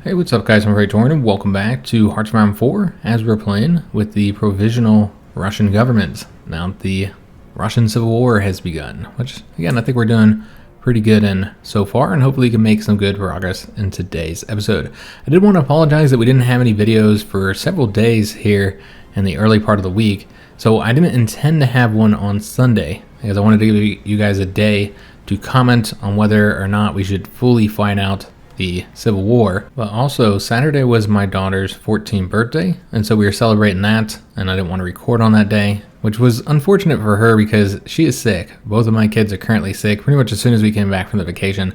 Hey, what's up guys, I'm Praetorian and welcome back to HOI4 as we're playing with the provisional Russian government. Now the Russian Civil War has begun, which again I think we're doing pretty good in so far, and hopefully we can make some good progress in today's episode. I did want to apologize that we didn't have any videos for several days here in the early part of the week, so I didn't intend to have one on Sunday because I wanted to give you guys a day to comment on whether or not we should fully fight out the Civil War. But also Saturday was my daughter's 14th birthday, and so we were celebrating that, and I didn't want to record on that day, which was unfortunate for her because she is sick. Both of my kids are currently sick. Pretty much as soon as we came back from the vacation,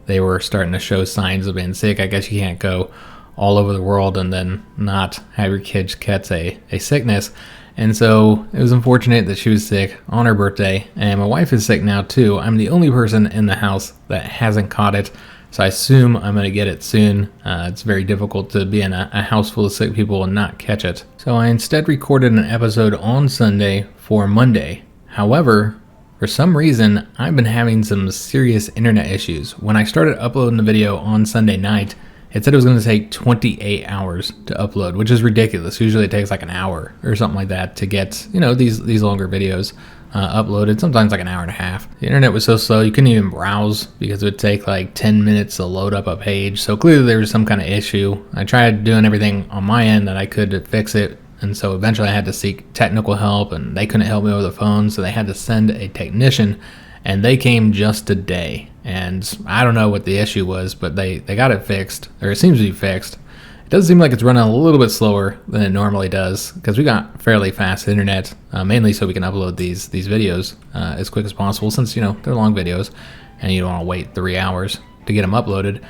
they were starting to show signs of being sick. I guess you can't go all over the world and then not have your kids catch a sickness. And so it was unfortunate that she was sick on her birthday, and my wife is sick now too. I'm the only person in the house that hasn't caught it, so I assume I'm going to get it soon. It's very difficult to be in a house full of sick people and not catch it. So I instead recorded an episode on Sunday for Monday. However, for some reason, I've been having some serious internet issues. When I started uploading the video on Sunday night, it said it was going to take 28 hours to upload, which is ridiculous. Usually it takes like an hour or something like that to get, these longer videos uploaded, sometimes like an hour and a half. The internet was so slow you couldn't even browse because it would take like 10 minutes to load up a page. So clearly there was some kind of issue. I tried doing everything on my end that I could to fix it, and so eventually I had to seek technical help, and they couldn't help me over the phone, so they had to send a technician, and they came just today. And I don't know what the issue was, but they got it fixed, or it seems to be fixed. It does seem like it's running a little bit slower than it normally does, because we got fairly fast internet, mainly so we can upload these videos as quick as possible, since they're long videos and you don't want to wait 3 hours to get them uploaded.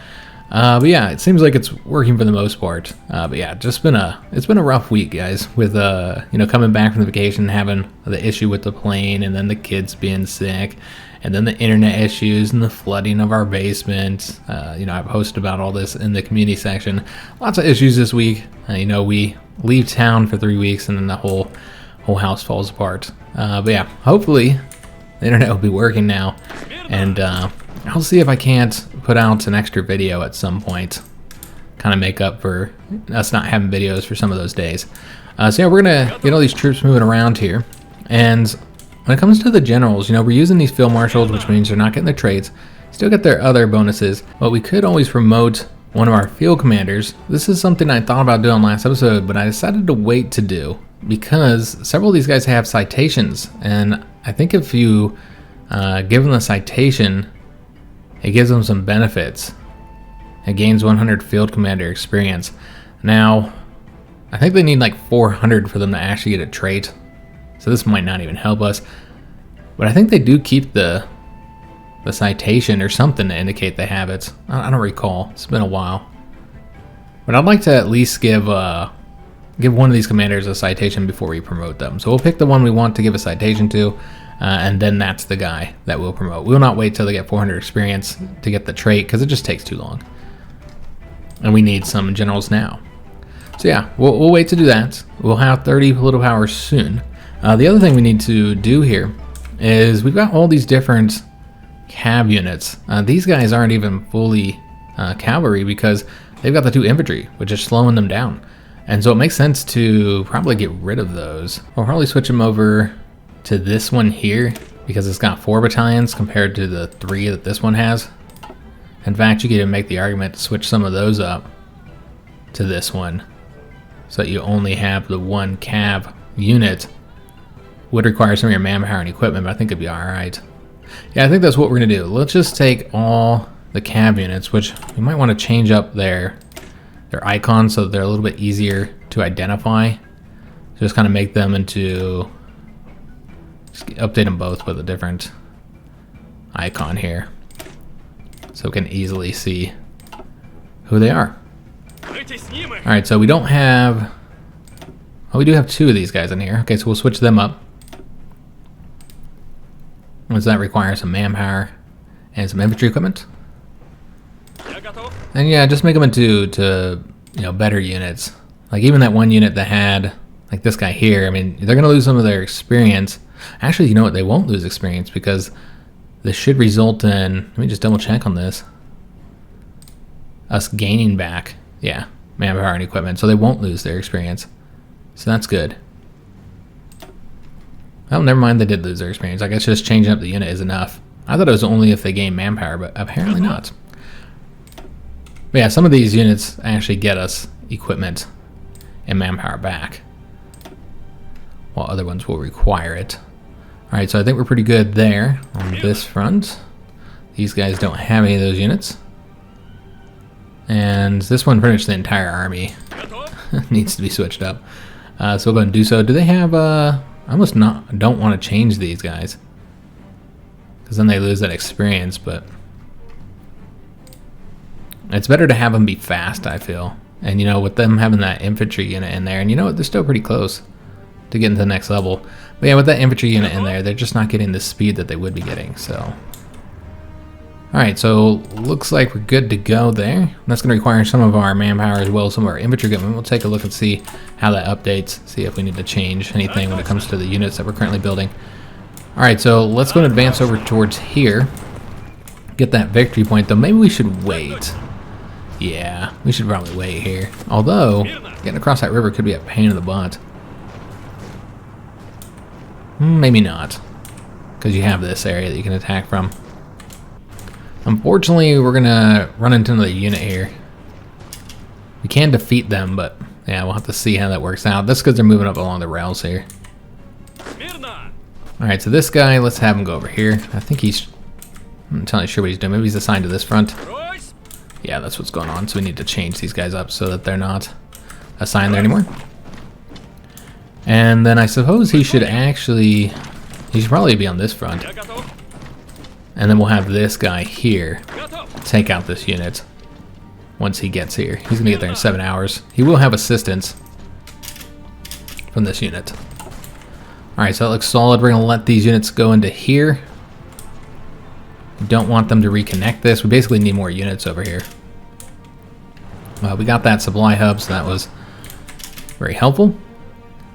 But yeah, it seems like it's working for the most part. But yeah, it's been a rough week, guys, with coming back from the vacation, having the issue with the plane, and then the kids being sick, and then the internet issues and the flooding of our basement. I've posted about all this in the community section. Lots of issues this week. We leave town for 3 weeks and then the whole house falls apart. But yeah, hopefully the internet will be working now, and I'll see if I can't put out an extra video at some point, kind of make up for us not having videos for some of those days. So yeah, we're gonna get all these troops moving around here, and when it comes to the generals, we're using these field marshals, which means they're not getting their traits, still get their other bonuses, but we could always promote one of our field commanders. This is something I thought about doing last episode, but I decided to wait to do because several of these guys have citations, and I think if you give them a citation, it gives them some benefits. It gains 100 field commander experience. Now, I think they need like 400 for them to actually get a trait, so this might not even help us. But I think they do keep the citation or something to indicate they have it. I don't recall. It's been a while. But I'd like to at least give one of these commanders a citation before we promote them. So we'll pick the one we want to give a citation to, and then that's the guy that we'll promote. We'll not wait till they get 400 experience to get the trait, because it just takes too long. And we need some generals now. So yeah, we'll wait to do that. We'll have 30 political powers soon. The other thing we need to do here is we've got all these different cav units. These guys aren't even fully cavalry because they've got the 2 infantry, which is slowing them down. And so it makes sense to probably get rid of those. We'll probably switch them over to this one here because it's got 4 battalions compared to the 3 that this one has. In fact, you could even make the argument to switch some of those up to this one so that you only have the 1 cav unit. Would require some of your manpower and equipment, but I think it'd be alright. Yeah, I think that's what we're going to do. Let's just take all the cav units, which we might want to change up their icons so that they're a little bit easier to identify. Just kind of make them into... Just update them both with a different icon here, so we can easily see who they are. Alright, so we don't have... Oh, we do have 2 of these guys in here. Okay, so we'll switch them up. Does that require some manpower and some infantry equipment? And yeah, just make them into better units. Like even that one unit that had, like this guy here, I mean, they're going to lose some of their experience. Actually, you know what? They won't lose experience because this should result in, let me just double check on this, us gaining back Yeah, manpower and equipment, so they won't lose their experience. So that's good. Oh, never mind, they did lose their experience. I guess just changing up the unit is enough. I thought it was only if they gain manpower, but apparently not. But yeah, some of these units actually get us equipment and manpower back, while other ones will require it. Alright, so I think we're pretty good there on this front. These guys don't have any of those units. And this one, pretty much the entire army needs to be switched up. So we'll go and do so. Do they have, I almost don't want to change these guys, because then they lose that experience, but it's better to have them be fast, I feel. And you know, with them having that infantry unit in there, and you know what, they're still pretty close to getting to the next level. But yeah, with that infantry unit in there, they're just not getting the speed that they would be getting, so. Alright, so looks like we're good to go there. That's going to require some of our manpower as well as some of our infantry equipment. We'll take a look and see how that updates, see if we need to change anything when it comes to the units that we're currently building. Alright, so let's go and advance over towards here. Get that victory point, though. Maybe we should wait. Yeah, we should probably wait here. Although, getting across that river could be a pain in the butt. Maybe not, because you have this area that you can attack from. Unfortunately, we're gonna run into another unit here. We can defeat them, but yeah, we'll have to see how that works out. That's because they're moving up along the rails here. Alright, so this guy, let's have him go over here. I think he's, I'm not entirely sure what he's doing. Maybe he's assigned to this front. Yeah, that's what's going on. So we need to change these guys up so that they're not assigned there anymore. And then I suppose he should probably be on this front. And then we'll have this guy here take out this unit once he gets here. He's going to get there in 7 hours. He will have assistance from this unit. Alright, so that looks solid. We're going to let these units go into here. We don't want them to reconnect this. We basically need more units over here. We got that supply hub, so that was very helpful.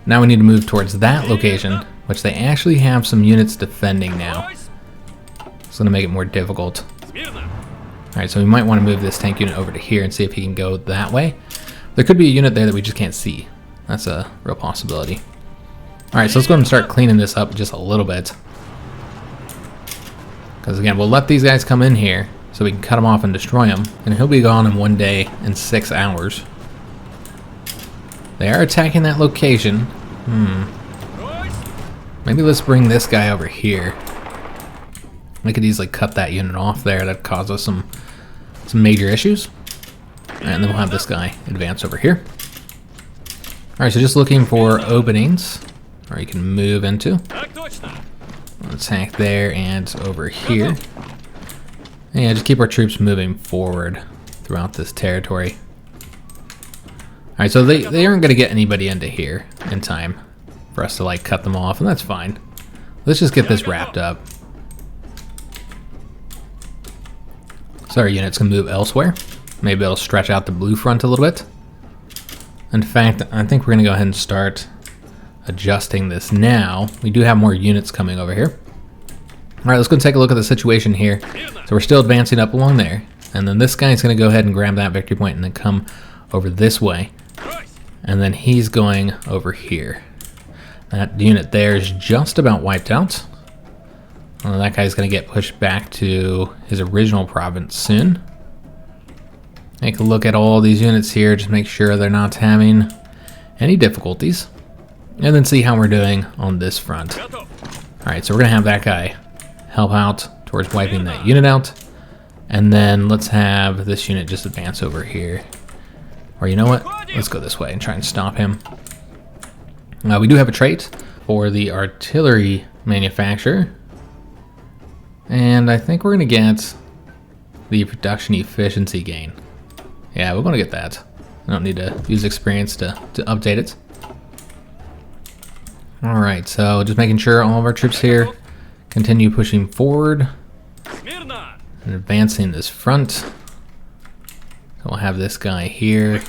Now we need to move towards that location, which they actually have some units defending now. It's going to make it more difficult. Alright, so we might want to move this tank unit over to here and see if he can go that way. There could be a unit there that we just can't see. That's a real possibility. Alright, so let's go ahead and start cleaning this up just a little bit. Because again, we'll let these guys come in here so we can cut them off and destroy them. And he'll be gone in 1 day and 6 hours. They are attacking that location. Maybe let's bring this guy over here. We could easily cut that unit off there. That'd cause us some major issues. And then we'll have this guy advance over here. Alright, so just looking for openings where you can move into. Attack there and over here. And yeah, just keep our troops moving forward throughout this territory. Alright, so they aren't going to get anybody into here in time for us to like cut them off, and that's fine. Let's just get this wrapped up. So our units can move elsewhere. Maybe it'll stretch out the blue front a little bit. In fact, I think we're going to go ahead and start adjusting this now. We do have more units coming over here. Alright, let's go and take a look at the situation here. So we're still advancing up along there. And then this guy's going to go ahead and grab that victory point and then come over this way. And then he's going over here. That unit there is just about wiped out. Well, that guy's going to get pushed back to his original province soon. Take a look at all these units here, just make sure they're not having any difficulties. And then see how we're doing on this front. Alright, so we're going to have that guy help out towards wiping that unit out. And then let's have this unit just advance over here. Or you know what? Let's go this way and try and stop him. We do have a trait for the artillery manufacturer. And I think we're going to get the production efficiency gain. Yeah, we're going to get that. I don't need to use experience to update it. Alright, so just making sure all of our troops here continue pushing forward and advancing this front. So we'll have this guy here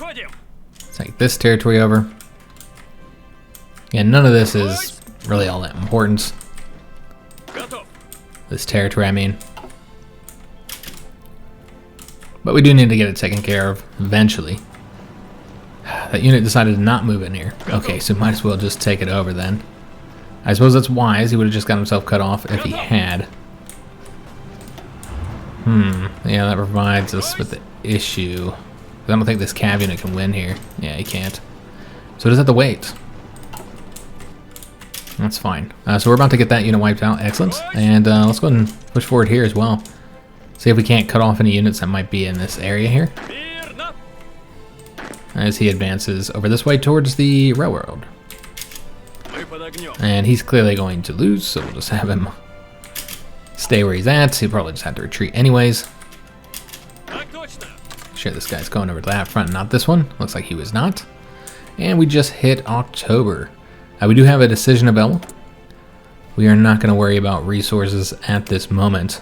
take this territory over. And none of this is really all that important. This territory, I mean. But we do need to get it taken care of eventually. That unit decided to not move in here. Okay, so might as well just take it over then. I suppose that's wise. He would have just got himself cut off if he had. Yeah, that provides us with the issue. I don't think this cav unit can win here. Yeah, he can't. So does have to wait. That's fine. So we're about to get that unit wiped out. Excellent. And let's go ahead and push forward here as well. See if we can't cut off any units that might be in this area here. As he advances over this way towards the railroad. And he's clearly going to lose, so we'll just have him stay where he's at. He'll probably just have to retreat anyways. Sure, this guy's going over to that front, not this one. Looks like he was not. And we just hit October. We do have a decision available. We are not going to worry about resources at this moment.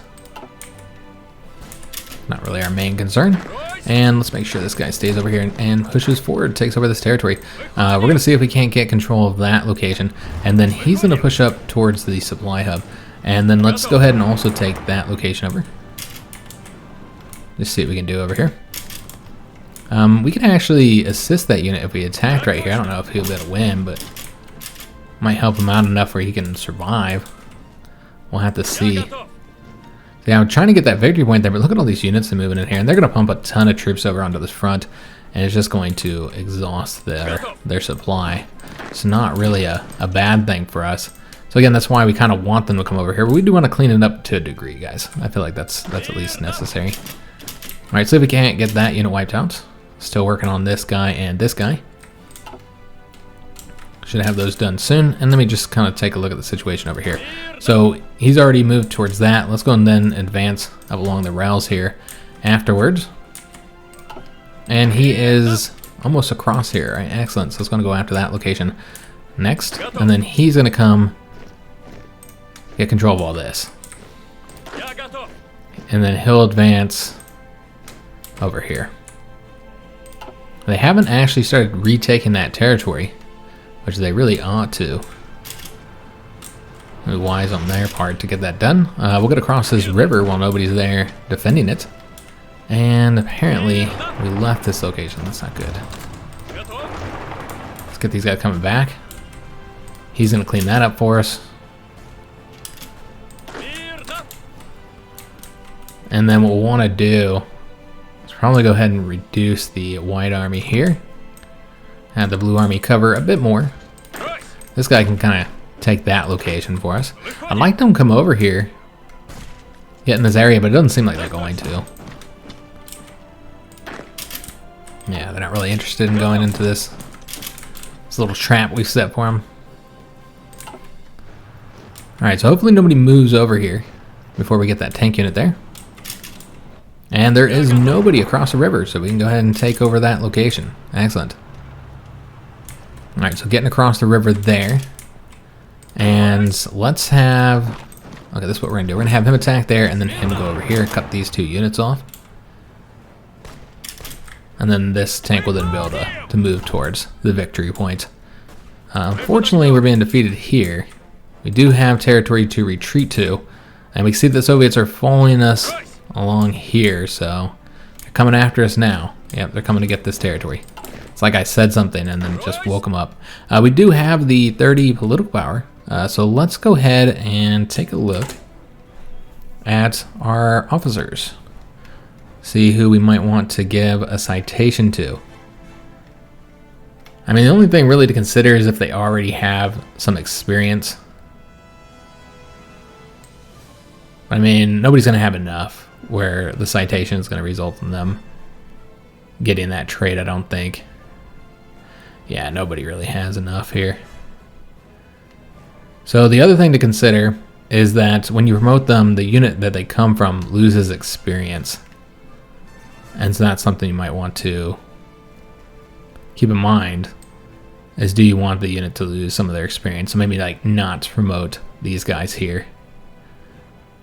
Not really our main concern. And let's make sure this guy stays over here and pushes forward, takes over this territory. We're going to see if we can't get control of that location. And then he's going to push up towards the supply hub. And then let's go ahead and also take that location over. Just see what we can do over here. We can actually assist that unit if we attacked right here. I don't know if he'll be able to win, but might help him out enough where he can survive. We'll have to see. So yeah, I'm trying to get that victory point there, but look at all these units that are moving in here, and they're going to pump a ton of troops over onto this front, and it's just going to exhaust their supply. It's not really a bad thing for us. So again, that's why we kind of want them to come over here, but we do want to clean it up to a degree, guys. I feel like that's at least necessary. All right, so if we can't get that unit wiped out, still working on this guy and this guy. Should have those done soon. And let me just kind of take a look at the situation over here. So he's already moved towards that. Let's go and then advance up along the rails here afterwards. And he is almost across here, right? Excellent. So it's going to go after that location next. And then he's going to come get control of all this. And then he'll advance over here. They haven't actually started retaking that territory, which they really ought to. Be wise on their part to get that done. We'll get across this river while nobody's there defending it. And apparently we left this location. That's not good. Let's get these guys coming back. He's going to clean that up for us. And then what we'll want to do is probably go ahead and reduce the white army here. Have the blue army cover a bit more. This guy can kind of take that location for us. I'd like them to come over here, get in this area, but it doesn't seem like they're going to. Yeah, they're not really interested in going into this little trap we've set for them. Alright, so hopefully nobody moves over here before we get that tank unit there. And there is nobody across the river, so we can go ahead and take over that location. Excellent. Alright, so getting across the river there. And let's have... Okay, this is what we're going to do. We're going to have him attack there, and then him go over here, cut these two units off. And then this tank will then be able to move towards the victory point. Unfortunately, we're being defeated here. We do have territory to retreat to. And we can see the Soviets are following us along here, so they're coming after us now. Yep, they're coming to get this territory. It's like I said something and then just woke them up. We do have the 30 political power, so let's go ahead and take a look at our officers. See who we might want to give a citation to. I mean, the only thing really to consider is if they already have some experience. I mean, nobody's going to have enough where the citation is going to result in them getting that trade, I don't think. Yeah, nobody really has enough here. So the other thing to consider is that when you promote them, the unit that they come from loses experience. And so that's something you might want to keep in mind, is do you want the unit to lose some of their experience? So maybe like not promote these guys here.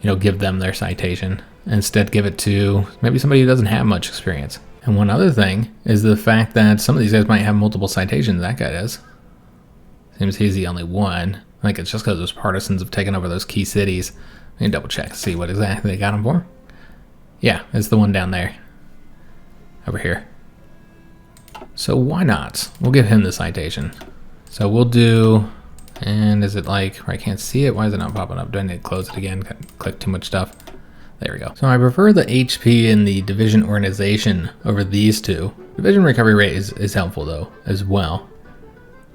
You know, give them their citation. Instead give it to maybe somebody who doesn't have much experience. And one other thing is the fact that some of these guys might have multiple citations. That guy does. Seems he's the only one. I think it's just because those partisans have taken over those key cities. I can double check, see what exactly they got him for. Yeah, it's the one down there. Over here. So why not? We'll give him the citation. So we'll do, and is it like, I can't see it? Why is it not popping up? Do I need to close it again? Click too much stuff. There we go. So I prefer the HP in the division organization over these two. Division recovery rate is helpful though, as well.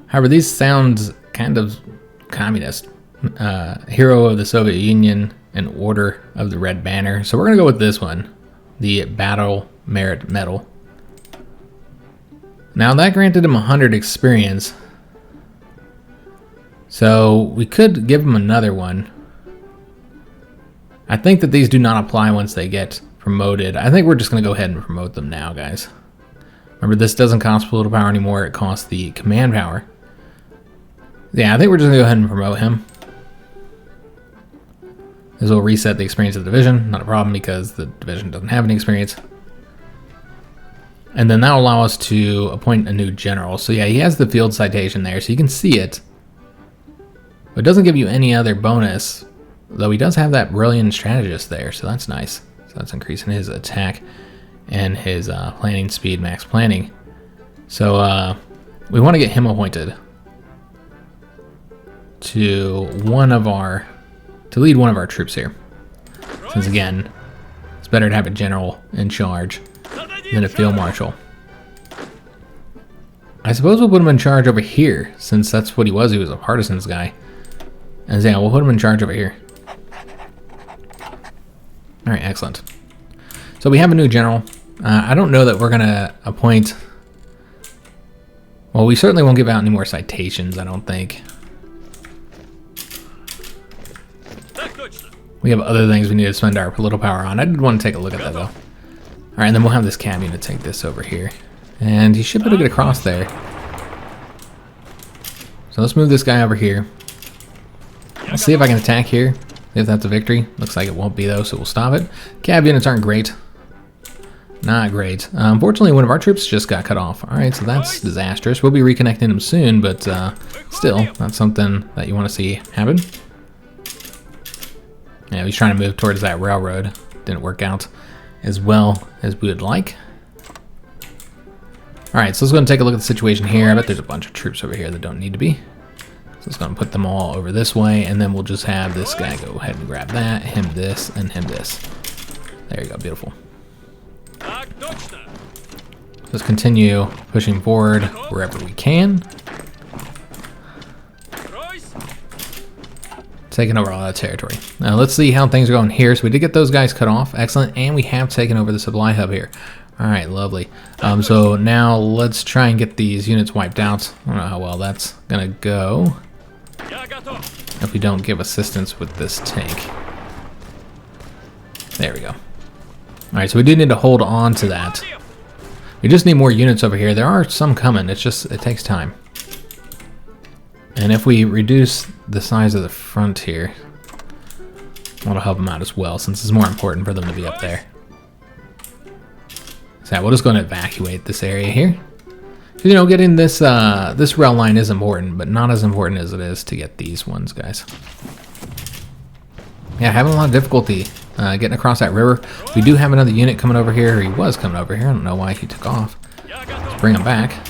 However, these sound kind of communist. Hero of the Soviet Union and Order of the Red Banner. So we're gonna go with this one, the Battle Merit Medal. Now that granted him 100 experience. So we could give him another one. I think that these do not apply once they get promoted. I think we're just gonna go ahead and promote them now, guys. Remember, this doesn't cost political power anymore, it costs the command power. Yeah, I think we're just gonna go ahead and promote him. This will reset the experience of the division, not a problem because the division doesn't have any experience. And then that will allow us to appoint a new general. So yeah, he has the field citation there, so you can see it. But it doesn't give you any other bonus, though he does have that brilliant strategist there, so that's nice. So that's increasing his attack and his planning speed, max planning. So we want to get him appointed to lead one of our troops here. Since again, it's better to have a general in charge than a field marshal. I suppose we'll put him in charge over here, since that's what he was. He was a partisans guy. And yeah, we'll put him in charge over here. All right, excellent. So we have a new general. I don't know that we're gonna appoint. Well, we certainly won't give out any more citations, I don't think. We have other things we need to spend our political power on. I did want to take a look at that though. All right, and then we'll have this cab unit take this over here. And he should be able to get across there. So let's move this guy over here. Let's see if I can attack here, if that's a victory. Looks like it won't be though, so we'll stop it. Cab units aren't great. Not great. Unfortunately, one of our troops just got cut off. All right, so that's disastrous. We'll be reconnecting them soon, but still, that's something that you want to see happen. Yeah, he's trying to move towards that railroad. Didn't work out as well as we would like. All right, so let's go and take a look at the situation here. I bet there's a bunch of troops over here that don't need to be. So let's go and put them all over this way, and then we'll just have this guy go ahead and grab that, him this, and him this. There you go, beautiful. Let's continue pushing forward wherever we can. Taking over all that territory. Now let's see how things are going here. So we did get those guys cut off, excellent, and we have taken over the supply hub here. All right, lovely. So now let's try and get these units wiped out. I don't know how well that's gonna go if we don't give assistance with this tank. There we go. All right, so we do need to hold on to that. We just need more units over here. There are some coming. It's just, it takes time. And if we reduce the size of the front here, that'll help them out as well, since it's more important for them to be up there. So we'll just go and evacuate this area here. You know, getting this this rail line is important, but not as important as it is to get these ones, guys. Yeah, having a lot of difficulty getting across that river. We do have another unit coming over here. He was coming over here. I don't know why he took off. Let's bring him back.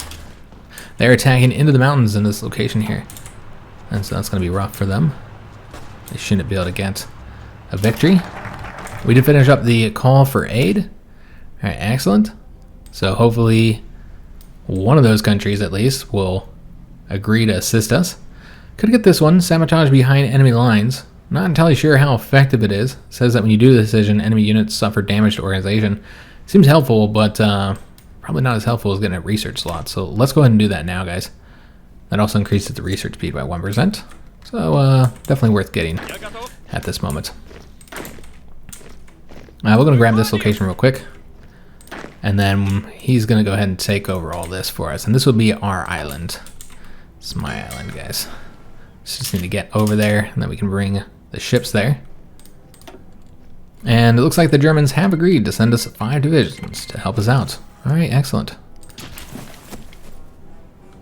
They're attacking into the mountains in this location here. And so that's going to be rough for them. They shouldn't be able to get a victory. We did finish up the call for aid. All right, excellent. So hopefully one of those countries at least will agree to assist us. Could get this one, sabotage behind enemy lines. Not entirely sure how effective it is. It says that when you do the decision, enemy units suffer damage to organization. Seems helpful, but probably not as helpful as getting a research slot. So let's go ahead and do that now, guys. That also increases the research speed by 1%. So definitely worth getting at this moment. We're going to grab this location real quick. And then he's going to go ahead and take over all this for us. And this will be our island. It's my island, guys. Just need to get over there, and then we can bring the ships there. And it looks like the Germans have agreed to send us 5 divisions to help us out. All right, excellent.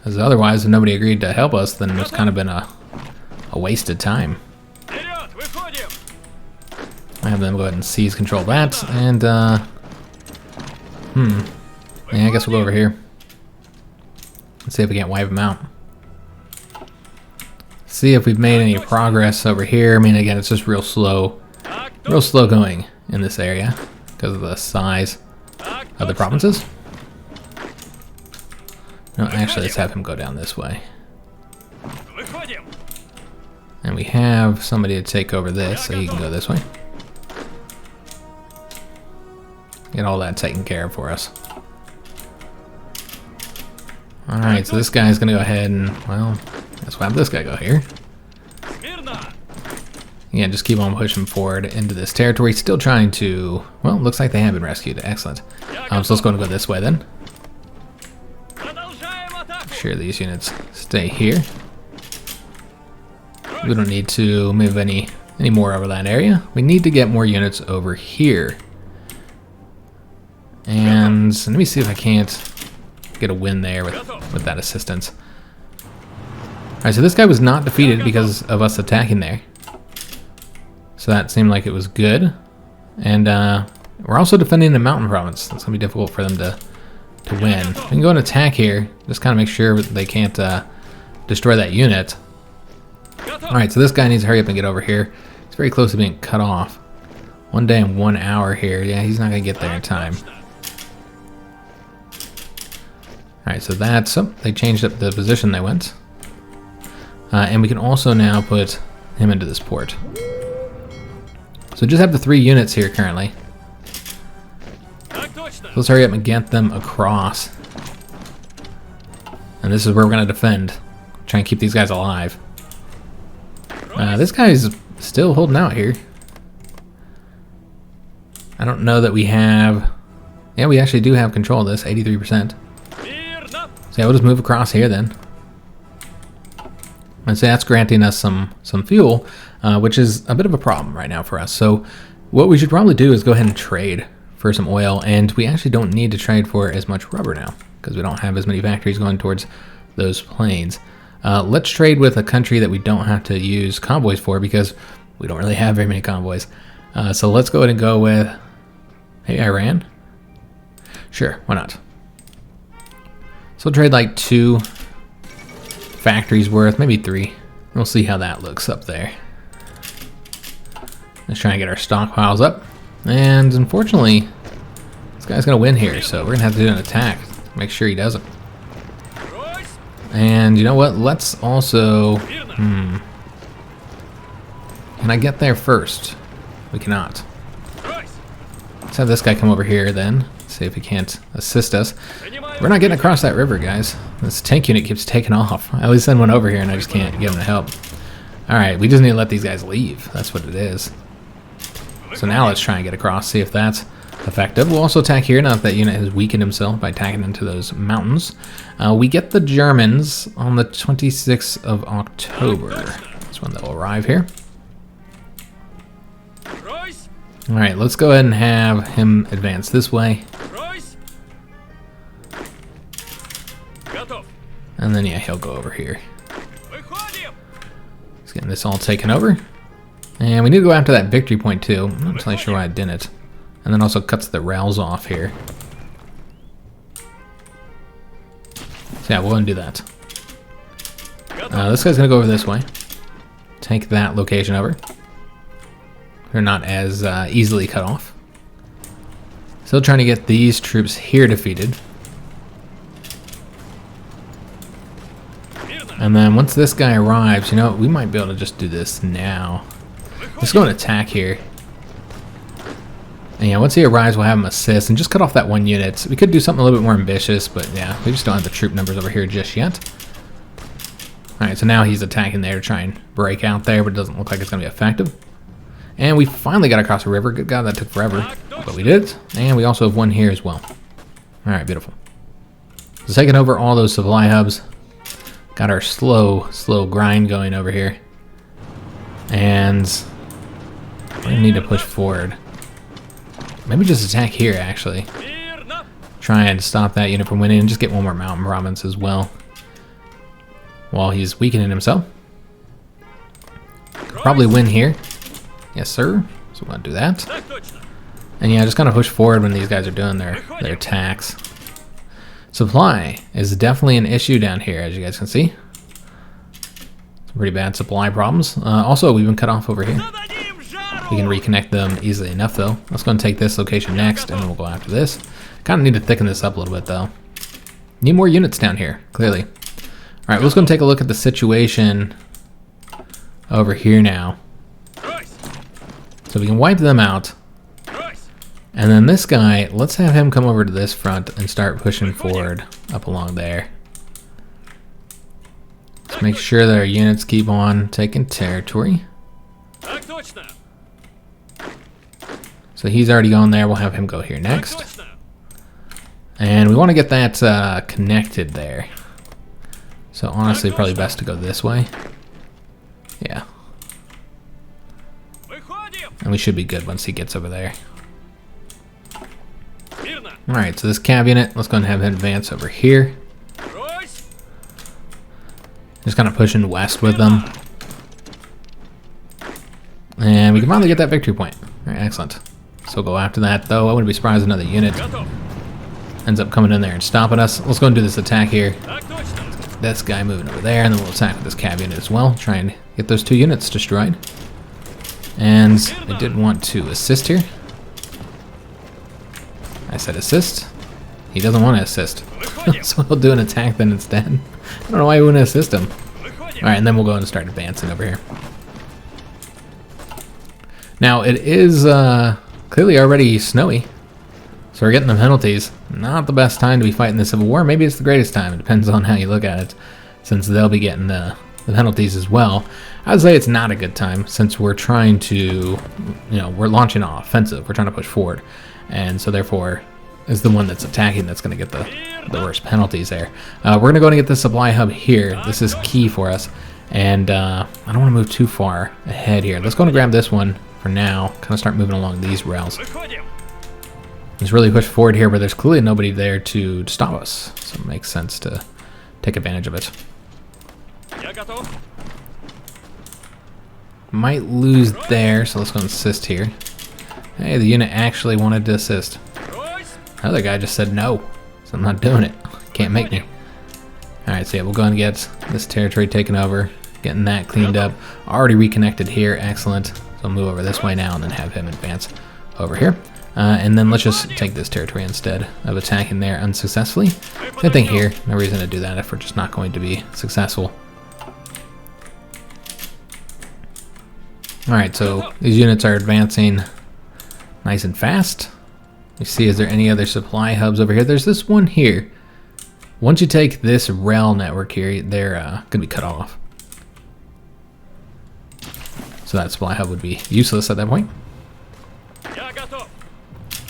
As otherwise, if nobody agreed to help us, then it's kind of been a wasted time. I have them go ahead and seize control of that, and yeah, I guess we'll go over here. Let's see if we can't wipe them out. See if we've made any progress over here. I mean, again, it's just real slow going in this area because of the size of the provinces. No, actually, let's have him go down this way. And we have somebody to take over this, so he can go this way. Get all that taken care of for us. Alright, so this guy's gonna go ahead and, well, let's have this guy go here. Yeah, just keep on pushing forward into this territory. Still trying to, well, looks like they have been rescued. Excellent. So let's go this way then. Make sure these units stay here. We don't need to move any more over that area. We need to get more units over here. And let me see if I can't get a win there with that assistance. Alright, so this guy was not defeated because of us attacking there. So that seemed like it was good. And we're also defending the mountain province. That's going to be difficult for them to win. We can go and attack here. Just kind of make sure they can't destroy that unit. Alright, so this guy needs to hurry up and get over here. He's very close to being cut off. 1 day and 1 hour here. Yeah, he's not going to get there in time. Alright, so that's... Oh, they changed up the position they went. And we can also now put him into this port. So just have the 3 units here currently. So let's hurry up and get them across. And this is where we're going to defend. Try and keep these guys alive. This guy's still holding out here. I don't know that we have... Yeah, we actually do have control of this, 83%. So yeah, we'll just move across here then. And so that's granting us some fuel, which is a bit of a problem right now for us. So what we should probably do is go ahead and trade for some oil, and we actually don't need to trade for as much rubber now because we don't have as many factories going towards those plains. Let's trade with a country that we don't have to use convoys for because we don't really have very many convoys. So let's go ahead and go with, hey, Iran. Sure, why not? So we'll trade like 2 factories worth, maybe 3. We'll see how that looks up there. Let's try and get our stockpiles up. And unfortunately, this guy's going to win here, so we're going to have to do an attack. Make sure he doesn't. And you know what? Let's also... Can I get there first? We cannot. Let's have this guy come over here then. See if he can't assist us. We're not getting across that river, guys. This tank unit keeps taking off. I always send one over here and I just can't get him to help. Alright, we just need to let these guys leave. That's what it is. So now let's try and get across, see if that's effective. We'll also attack here now that unit has weakened himself by attacking into those mountains. We get the Germans on the 26th of October. That's when they'll arrive here. Alright, let's go ahead and have him advance this way. And then, yeah, he'll go over here. He's getting this all taken over. And we need to go after that victory point, too. I'm not entirely sure why I didn't. And then also cuts the rails off here. So, yeah, we'll go and do that. This guy's going to go over this way. Take that location over. They're not as easily cut off. Still trying to get these troops here defeated. And then once this guy arrives, you know, we might be able to just do this now. Let's go and attack here. And yeah, once he arrives, we'll have him assist and just cut off that 1 unit. We could do something a little bit more ambitious, but yeah, we just don't have the troop numbers over here just yet. Alright, so now he's attacking there to try and break out there, but it doesn't look like it's going to be effective. And we finally got across the river. Good God, that took forever. But we did it. And we also have 1 here as well. Alright, beautiful. So taking over all those supply hubs. Got our slow grind going over here. And we need to push forward. Maybe just attack here, actually. Try and stop that unit from winning and just get 1 more mountain province as well. While he's weakening himself. Could probably win here. Yes, sir. So we're going to do that. And yeah, just kind of push forward when these guys are doing their attacks. Supply is definitely an issue down here, as you guys can see. Some pretty bad supply problems. Also, we've been cut off over here. We can reconnect them easily enough, though. Let's go and take this location next, and then we'll go after this. Kind of need to thicken this up a little bit, though. Need more units down here, clearly. All right, let's go and take a look at the situation over here now. So we can wipe them out. And then this guy, let's have him come over to this front and start pushing forward up along there. Let's make sure that our units keep on taking territory. So he's already gone there. We'll have him go here next. And we want to get that connected there. So honestly, probably best to go this way. Yeah. And we should be good once he gets over there. Alright, so this cav unit, let's go and have him advance over here. Just kind of pushing west with them. And we can finally get that victory point. Alright, excellent. So go after that, though. I wouldn't be surprised if another unit ends up coming in there and stopping us. Let's go and do this attack here. This guy moving over there, and then we'll attack with this cav unit as well. Try and get those 2 units destroyed. And I did want to assist here. I said assist. He doesn't want to assist. So he'll do an attack then instead. I don't know why he wouldn't assist him. Alright, and then we'll go and start advancing over here. Now, it is clearly already snowy. So we're getting the penalties. Not the best time to be fighting the Civil War. Maybe it's the greatest time. It depends on how you look at it. Since they'll be getting the penalties as well. I'd say it's not a good time since we're trying to, we're launching an offensive. We're trying to push forward. And so therefore is the one that's attacking that's going to get the worst penalties there. We're going to go and get the supply hub here. This is key for us. And I don't want to move too far ahead here. Let's go and grab this one for now. Kind of start moving along these rails. Let's really push forward here, but there's clearly nobody there to stop us. So it makes sense to take advantage of it. Might lose there, so let's go and assist here. Hey, the unit actually wanted to assist. The other guy just said no, so I'm not doing it. Can't make me. Alright, so yeah, we'll go and get this territory taken over. Getting that cleaned up. Already reconnected here, excellent. So I'll move over this way now and then have him advance over here. And then let's just take this territory instead of attacking there unsuccessfully. Same thing here, no reason to do that if we're just not going to be successful. Alright, so these units are advancing nice and fast. You see, is there any other supply hubs over here? There's this one here. Once you take this rail network here, they're going to be cut off. So that supply hub would be useless at that point.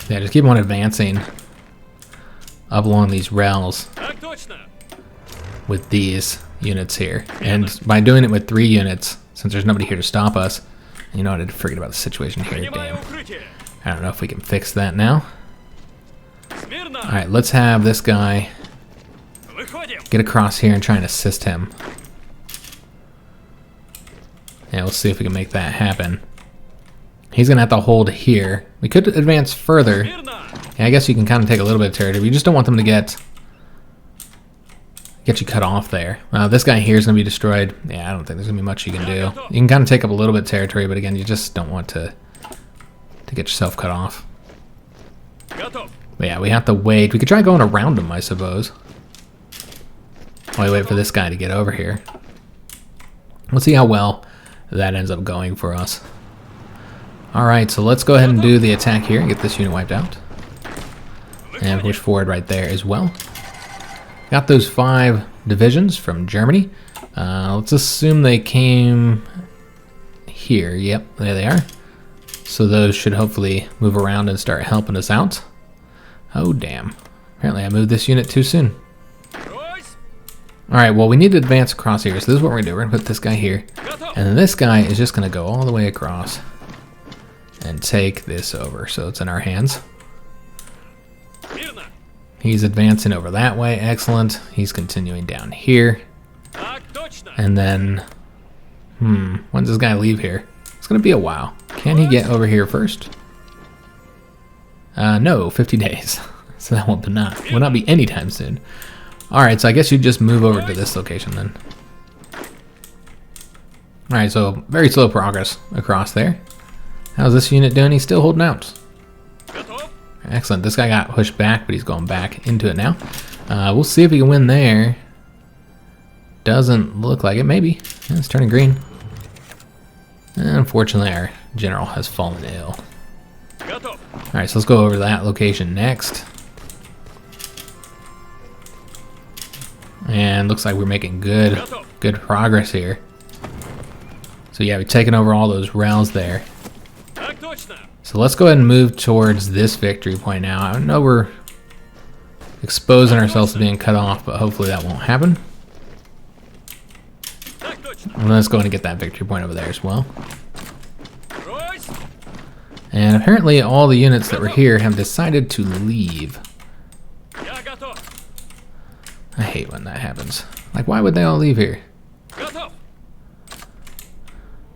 Yeah, just keep on advancing up along these rails with these units here. And by doing it with 3 units, since there's nobody here to stop us, you know, I did forget about the situation here, damn. I don't know if we can fix that now. Alright, let's have this guy get across here and try and assist him. Yeah, we'll see if we can make that happen. He's going to have to hold here. We could advance further. Yeah, I guess you can kind of take a little bit of territory. We just don't want them to get you cut off there. This guy here is going to be destroyed. Yeah, I don't think there's going to be much you can do. You can kind of take up a little bit of territory, but again, you just don't want to get yourself cut off. But yeah, we have to wait. We could try going around him, I suppose. While we wait for this guy to get over here. Let's see how well that ends up going for us. Alright, so let's go ahead and do the attack here and get this unit wiped out. And push forward right there as well. Got those 5 divisions from Germany. Let's assume they came here. Yep, there they are. So those should hopefully move around and start helping us out. Oh, damn. Apparently I moved this unit too soon. Alright, well, we need to advance across here. So this is what we're going to do. We're going to put this guy here. And then this guy is just going to go all the way across and take this over. So it's in our hands. He's advancing over that way. Excellent. He's continuing down here. And then, when does this guy leave here? It's going to be a while. Can he get over here first? No, 50 days. So that will not be anytime soon. Alright, so I guess you just move over to this location then. Alright, so very slow progress across there. How's this unit doing? He's still holding out. Excellent. This guy got pushed back, but he's going back into it now. We'll see if we can win there. Doesn't look like it. Maybe. Yeah, it's turning green. And unfortunately, our general has fallen ill. Alright, so let's go over to that location next. And looks like we're making good progress here. So yeah, we've taken over all those rails there. So let's go ahead and move towards this victory point now. I know we're exposing ourselves to being cut off, but hopefully that won't happen. And let's go ahead and get that victory point over there as well. And apparently all the units that were here have decided to leave. I hate when that happens. Like, why would they all leave here?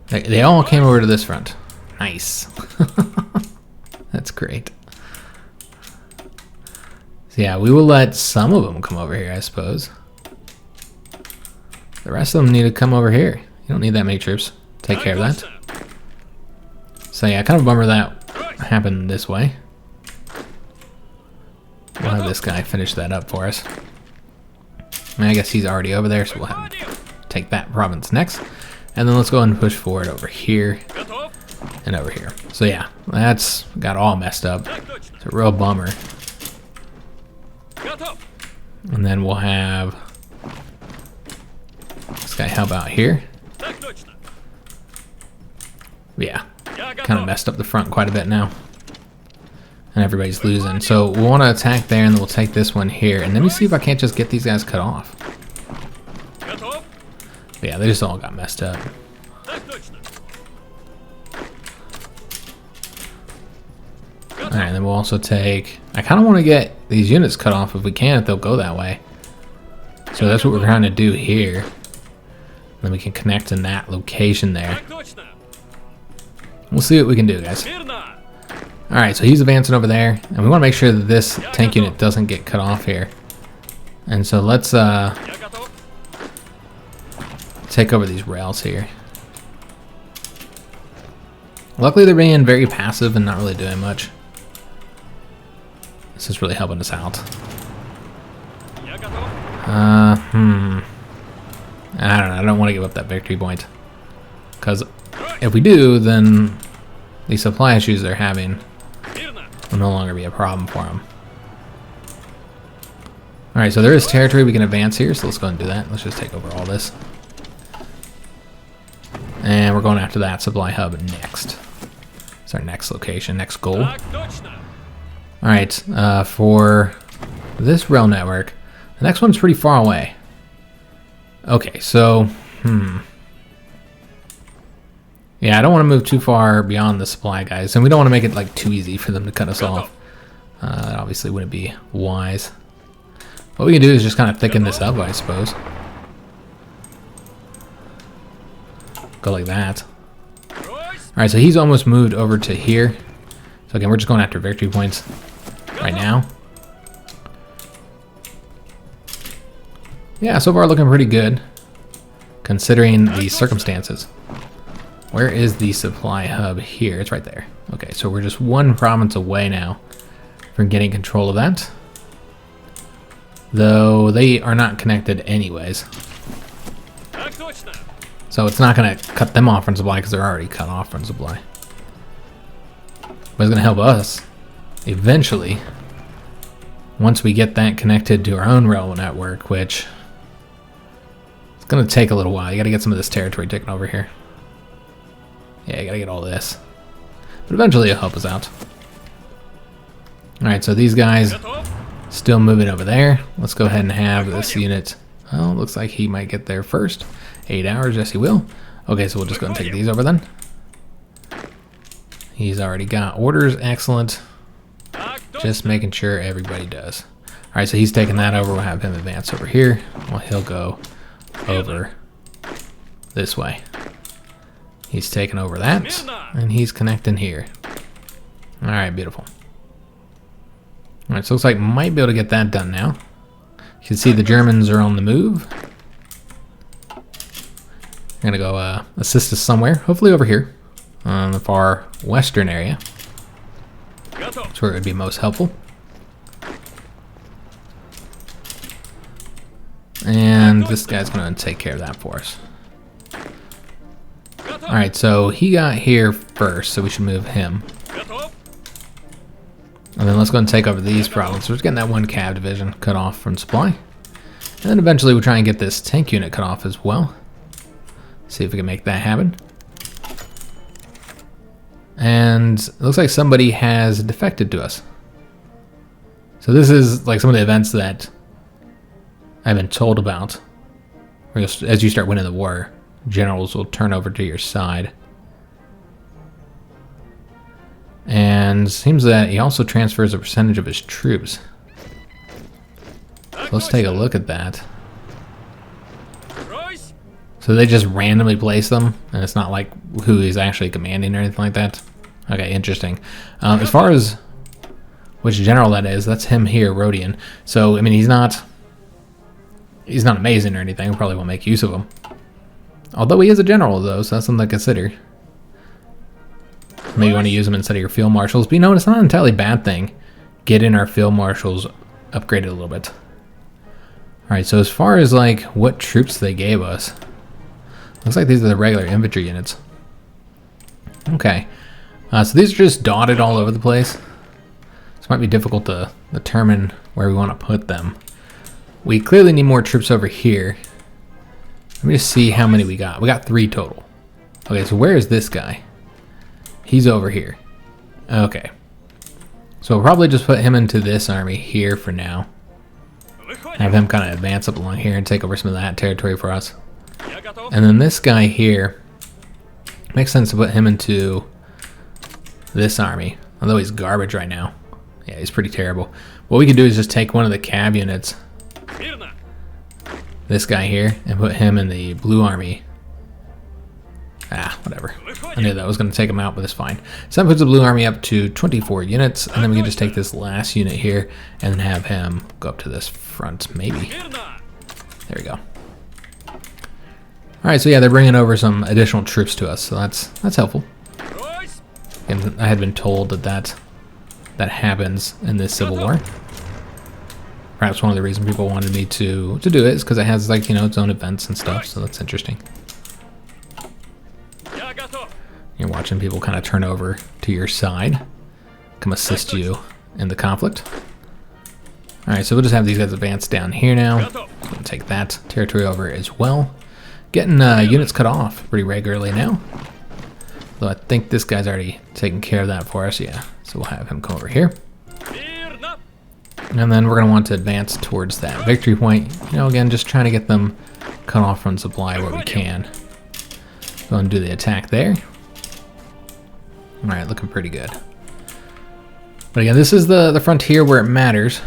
They all came over to this front. Nice. That's great. So yeah, we will let some of them come over here, I suppose. The rest of them need to come over here. You don't need that many troops. Take care of that. So yeah, kind of a bummer that happened this way. We'll have this guy finish that up for us. And I guess he's already over there, so we'll have him take that province next. And then let's go and push forward over here and over here. So yeah, that's got all messed up. It's a real bummer. And then we'll have this guy help out here. Yeah, kind of messed up the front quite a bit now. And everybody's losing. So we'll want to attack there, and then we'll take this one here. And let me see if I can't just get these guys cut off. But yeah, they just all got messed up. Alright, and then we'll also take... I kind of want to get these units cut off if we can, if they'll go that way. So that's what we're trying to do here. Then we can connect in that location there. We'll see what we can do, guys. Alright, so he's advancing over there, and we want to make sure that this tank unit doesn't get cut off here. And so let's take over these rails here. Luckily they're being very passive and not really doing much. This is really helping us out. I don't know, I don't want to give up that victory point. Because if we do, then the supply issues they're having will no longer be a problem for them. Alright, so there is territory we can advance here, so let's go and do that. Let's just take over all this. And we're going after that supply hub next. It's our next location, next goal. Alright, for this rail network, the next one's pretty far away. Okay, so, yeah, I don't want to move too far beyond the supply guys, and we don't want to make it like too easy for them to cut us off. That obviously wouldn't be wise. What we can do is just kind of thicken this up, I suppose. Go like that. Alright, so he's almost moved over to here. So again, we're just going after victory points right now. Yeah, so far looking pretty good, considering the circumstances. Where is the supply hub here? It's right there. Okay, so we're just one province away now from getting control of that. Though they are not connected anyways. So it's not going to cut them off from supply because they're already cut off from supply. But it's going to help us eventually once we get that connected to our own railway network, which it's going to take a little while. You got to get some of this territory taken over here. Yeah, you got to get all this. But eventually it'll help us out. Alright, so these guys still moving over there. Let's go ahead and have this unit. Oh, looks like he might get there first. 8 hours, yes he will. Okay, so we'll just go and take these over then. He's already got orders, excellent. Just making sure everybody does. Alright, so he's taking that over. We'll have him advance over here. Well, he'll go over this way. He's taking over that, and he's connecting here. Alright, beautiful. Alright, so looks like might be able to get that done now. You can see the Germans are on the move. I'm gonna go assist us somewhere, hopefully over here, on the far western area. That's where it would be most helpful. And this guy's gonna take care of that for us. Alright, so he got here first, so we should move him. And then let's go and take over these provinces. We're just getting that one cav division cut off from supply. And then eventually we'll try and get this tank unit cut off as well. See if we can make that happen. And it looks like somebody has defected to us. So this is like some of the events that I've been told about. As you start winning the war, generals will turn over to your side. And it seems that he also transfers a percentage of his troops. So let's take a look at that. So they just randomly place them, and it's not like who he's actually commanding or anything like that. Okay, interesting. As far as which general that is, that's him here, Rodian. So I mean, he's not amazing or anything. We probably won't make use of him. Although he is a general, though, so that's something to consider. Maybe you want to use him instead of your field marshals. But you know, it's not an entirely bad thing. Getting our field marshals upgraded a little bit. Alright, so as far as like what troops they gave us, looks like these are the regular infantry units. Okay. So these are just dotted all over the place. This might be difficult to determine where we want to put them. We clearly need more troops over here. Let me just see how many we got. We got 3 total. Okay, so where is this guy? He's over here. Okay. So we'll probably just put him into this army here for now. Have him kind of advance up along here and take over some of that territory for us. And then this guy here, makes sense to put him into this army. Although he's garbage right now. Yeah, he's pretty terrible. What we can do is just take one of the cab units, this guy here, and put him in the blue army. Ah, whatever. I knew that was going to take him out, but it's fine. So that puts the blue army up to 24 units, and then we can just take this last unit here and then have him go up to this front, maybe. There we go. Alright, so yeah, they're bringing over some additional troops to us, so that's helpful. And I had been told that happens in this civil war. Perhaps one of the reasons people wanted me to do it is because it has, like, you know, its own events and stuff, so that's interesting. You're watching people kind of turn over to your side, come assist you in the conflict. Alright, so we'll just have these guys advance down here now. We'll take that territory over as well. Getting units cut off pretty regularly now. Though I think this guy's already taken care of that for us, yeah. So we'll have him come over here. And then we're going to want to advance towards that victory point. You know, again, just trying to get them cut off from supply where we can. Go and do the attack there. Alright, looking pretty good. But again, this is the frontier where it matters.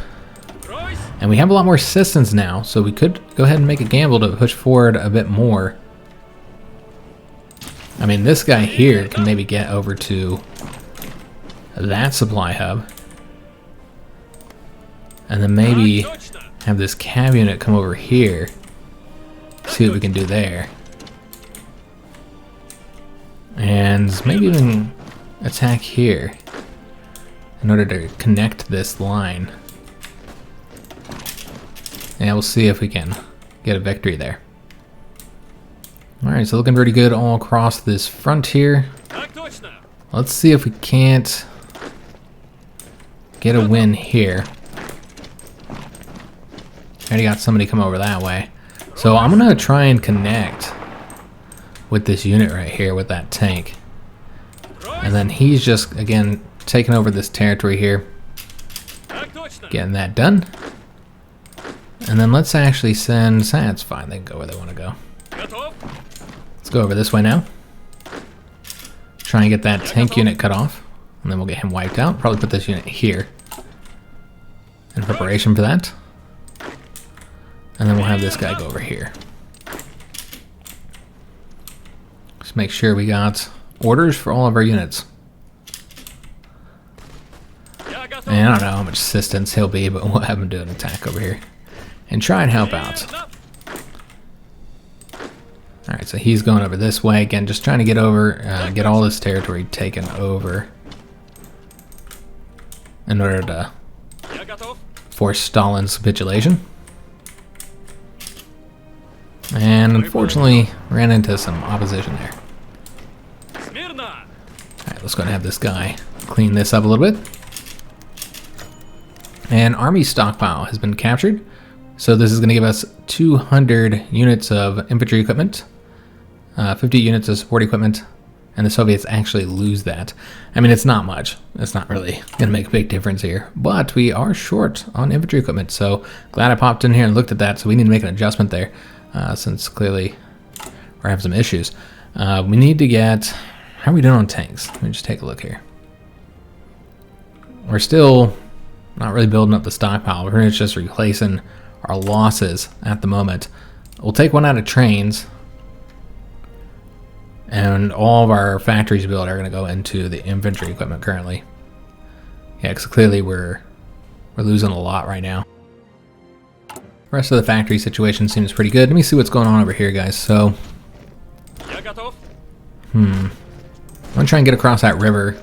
And we have a lot more assistance now, so we could go ahead and make a gamble to push forward a bit more. I mean, this guy here can maybe get over to that supply hub. And then maybe have this cav unit come over here. See what we can do there. And maybe even attack here in order to connect this line. And we'll see if we can get a victory there. Alright, so looking pretty good all across this frontier. Let's see if we can't get a win here. Already got somebody come over that way. So I'm gonna try and connect with this unit right here with that tank. And then he's just, again, taking over this territory here. Getting that done. And then let's actually send, that's fine, they can go where they want to go. Let's go over this way now. Try and get that tank unit cut off. And then we'll get him wiped out. Probably put this unit here in preparation for that. And then we'll have this guy go over here. Just make sure we got orders for all of our units. And I don't know how much assistance he'll be, but we'll have him do an attack over here and try and help out. Alright, so he's going over this way. Again, just trying to get over, get all this territory taken over in order to force Stalin's capitulation. And unfortunately, ran into some opposition there. Alright, let's go and have this guy clean this up a little bit. And army stockpile has been captured. So this is going to give us 200 units of infantry equipment, 50 units of support equipment, and the Soviets actually lose that. I mean, it's not much. It's not really going to make a big difference here, but we are short on infantry equipment. So glad I popped in here and looked at that. So we need to make an adjustment there, since clearly we're having some issues. We need to get, how are we doing on tanks? Let me just take a look here. We're still not really building up the stockpile. We're just replacing our losses at the moment. We'll take one out of trains, and all of our factories built are going to go into the infantry equipment currently. Yeah, because clearly we're losing a lot right now. The rest of the factory situation seems pretty good. Let me see what's going on over here, guys. So, I'm gonna try and get across that river.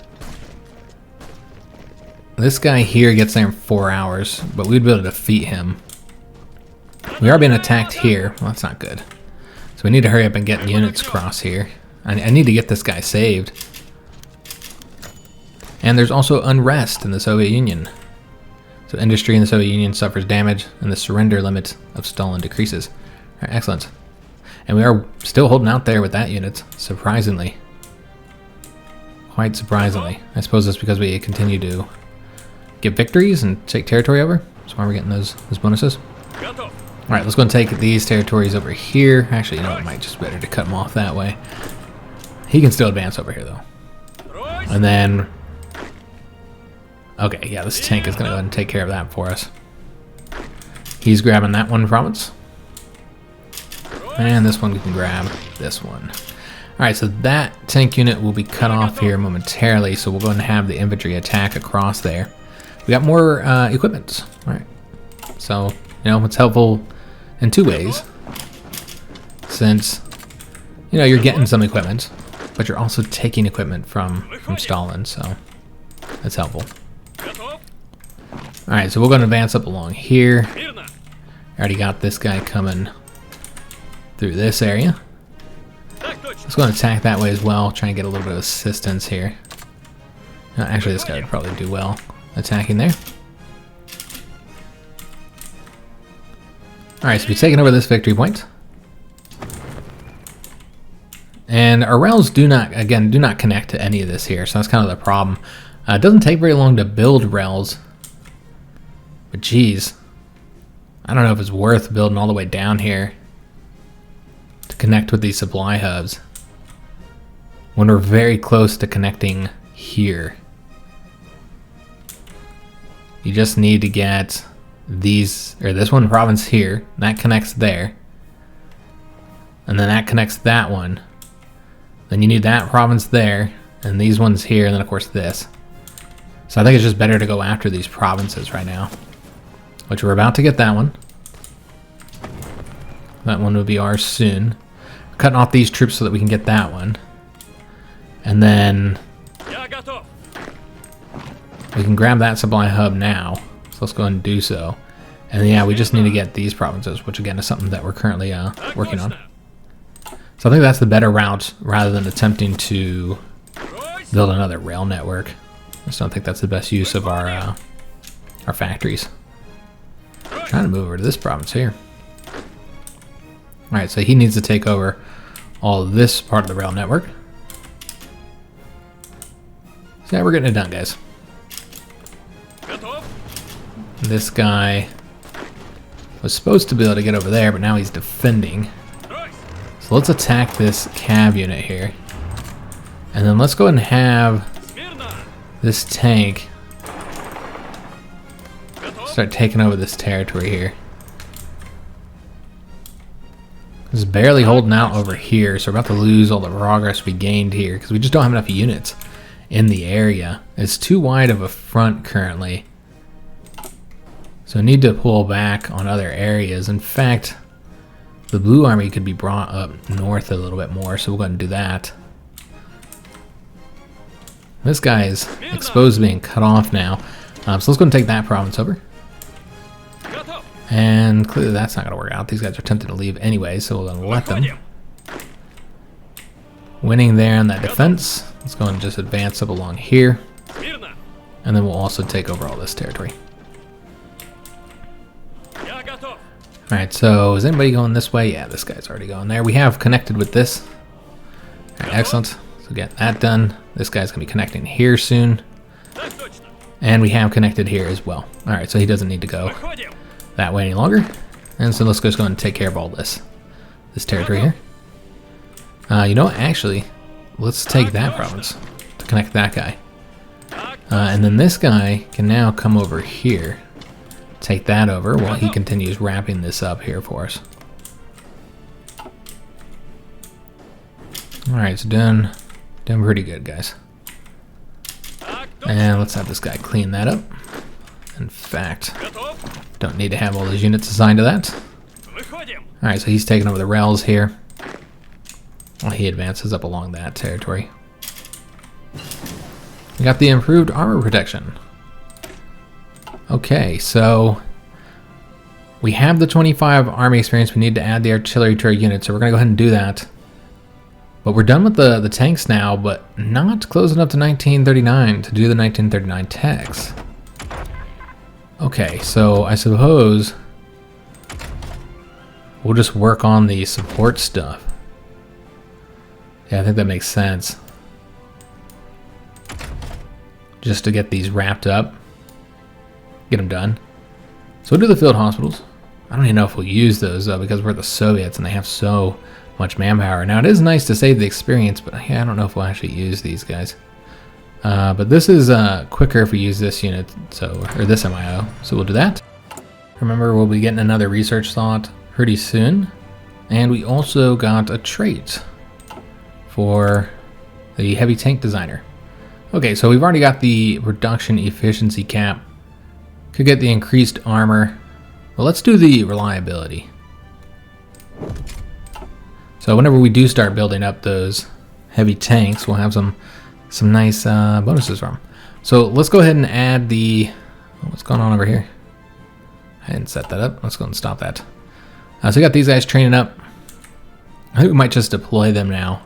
This guy here gets there in 4 hours, but we'd be able to defeat him. We are being attacked here. Well, that's not good. So we need to hurry up and get units across here. I need to get this guy saved. And there's also unrest in the Soviet Union. So industry in the Soviet Union suffers damage, and the surrender limit of Stalin decreases. All right, excellent. And we are still holding out there with that unit, surprisingly. Quite surprisingly. I suppose that's because we continue to get victories and take territory over. That's why we're getting those bonuses. Alright, let's go and take these territories over here. Actually, you know, it might just be better to cut them off that way. He can still advance over here, though. And then... okay, yeah, this tank is going to go ahead and take care of that for us. He's grabbing that one province. And this one we can grab this one. Alright, so that tank unit will be cut off here momentarily, so we'll go and have the infantry attack across there. We got more equipment. Alright, so, you know, it's helpful in two ways. Since, you know, you're getting some equipment, but you're also taking equipment from Stalin, so that's helpful. Alright, so we're going to advance up along here. Already got this guy coming through this area. Let's go and attack that way as well, try and get a little bit of assistance here. Actually, this guy would probably do well attacking there. Alright, so we've taken over this victory point. And our rails do not connect to any of this here, so that's kind of the problem. It doesn't take very long to build rails, but geez, I don't know if it's worth building all the way down here to connect with these supply hubs when we're very close to connecting here. You just need to get these, or this one province here, that connects there, and then that connects that one. Then you need that province there, and these ones here, and then of course this. So I think it's just better to go after these provinces right now, which we're about to get that one. That one will be ours soon. Cutting off these troops so that we can get that one. And then we can grab that supply hub now. So let's go ahead and do so. And yeah, we just need to get these provinces, which again is something that we're currently working on. So I think that's the better route rather than attempting to build another rail network. I just don't think that's the best use of our factories. I'm trying to move over to this province here. Alright, so he needs to take over all of this part of the rail network. So yeah, we're getting it done, guys. This guy was supposed to be able to get over there, but now he's defending. So let's attack this cav unit here. And then let's go ahead and have this tank start taking over this territory here. It's barely holding out over here, so we're about to lose all the progress we gained here because we just don't have enough units in the area. It's too wide of a front currently So I need to pull back on other areas. In fact, the blue army could be brought up north a little bit more, so we'll go ahead and do that. This guy is exposed to being cut off now. So let's go and take that province over. And clearly that's not going to work out. These guys are tempted to leave anyway, so we'll let them. Winning there on that defense. Let's go and just advance up along here. And then we'll also take over all this territory. Alright, so is anybody going this way? Yeah, this guy's already going there. We have connected with this. Right, excellent. So get that done. This guy's going to be connecting here soon. And we have connected here as well. Alright, so he doesn't need to go that way any longer. And so let's just go and take care of all this territory here. You know what? Actually, let's take that province to connect that guy. And then this guy can now come over here. Take that over while he continues wrapping this up here for us. Alright, so doing pretty good, guys. And let's have this guy clean that up. In fact, don't need to have all those units assigned to that. Alright, so he's taking over the rails here while he advances up along that territory. We got the improved armor protection. Okay, so we have the 25 army experience. We need to add the artillery to our unit, so we're going to go ahead and do that. But we're done with the tanks now, but not close enough to 1939 to do the 1939 techs. Okay, so I suppose we'll just work on the support stuff. Yeah, I think that makes sense. Just to get these wrapped up. Get them done. So we'll do the field hospitals. I don't even know if we'll use those though, because we're the Soviets and they have so much manpower. Now it is nice to save the experience, but yeah, I don't know if we'll actually use these guys. But this is quicker if we use this unit, or this MIO. So we'll do that. Remember, we'll be getting another research slot pretty soon, and we also got a trait for the heavy tank designer. Okay, so we've already got the production efficiency cap. Could get the increased armor. Well, let's do the reliability. So whenever we do start building up those heavy tanks, we'll have some nice bonuses from them. So let's go ahead and add the... What's going on over here? I didn't set that up. Let's go and stop that. So we got these guys training up. I think we might just deploy them now.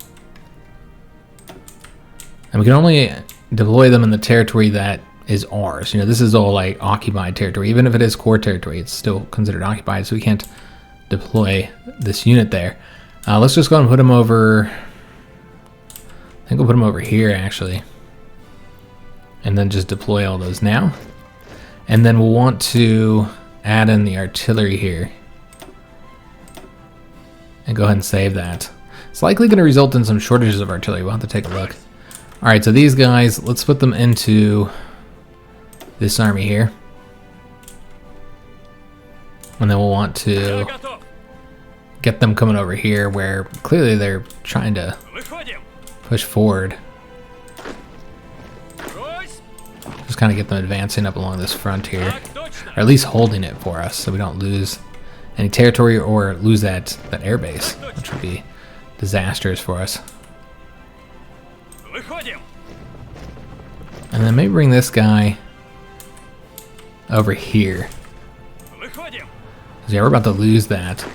And we can only deploy them in the territory that is ours. You know, this is all like occupied territory. Even if it is core territory, it's still considered occupied, so we can't deploy this unit there. Let's just go and put them over... I think we'll put them over here, actually. And then just deploy all those now. And then we'll want to add in the artillery here. And go ahead and save that. It's likely going to result in some shortages of artillery. We'll have to take a look. Alright, so these guys, let's put them into this army here. And then we'll want to get them coming over here where clearly they're trying to push forward. Just kind of get them advancing up along this front here. Or at least holding it for us so we don't lose any territory or lose that air base, which would be disastrous for us. And then maybe bring this guy over here. Yeah, we're about to lose that.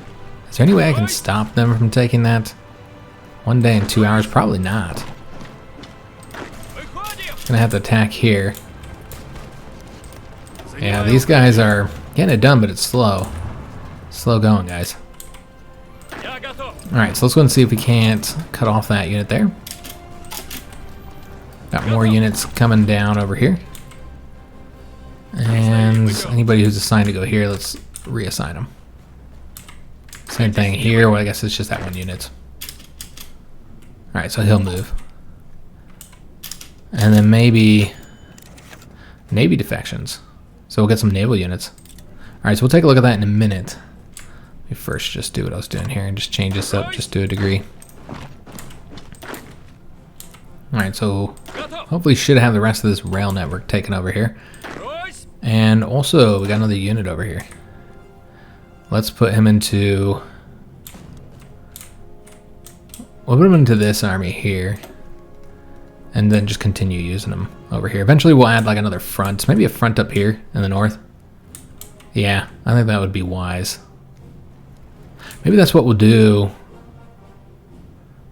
Is there any way I can stop them from taking that? 1 day and 2 hours? Probably not. Gonna have to attack here. Yeah, these guys are getting it done, but it's slow. Slow going, guys. Alright, so let's go and see if we can't cut off that unit there. Got more units coming down over here. And anybody who's assigned to go here, let's reassign them. Same thing here. Well, I guess it's just that one unit. Alright, so he'll move. And then maybe Navy defections. So we'll get some naval units. Alright, so we'll take a look at that in a minute. Let me first just do what I was doing here and just change this up just to a degree. Alright, so hopefully should have the rest of this rail network taken over here. And also, we got another unit over here. Let's put him into... We'll put him into this army here. And then just continue using them over here. Eventually we'll add like another front. Maybe a front up here in the north. Yeah, I think that would be wise. Maybe that's what we'll do.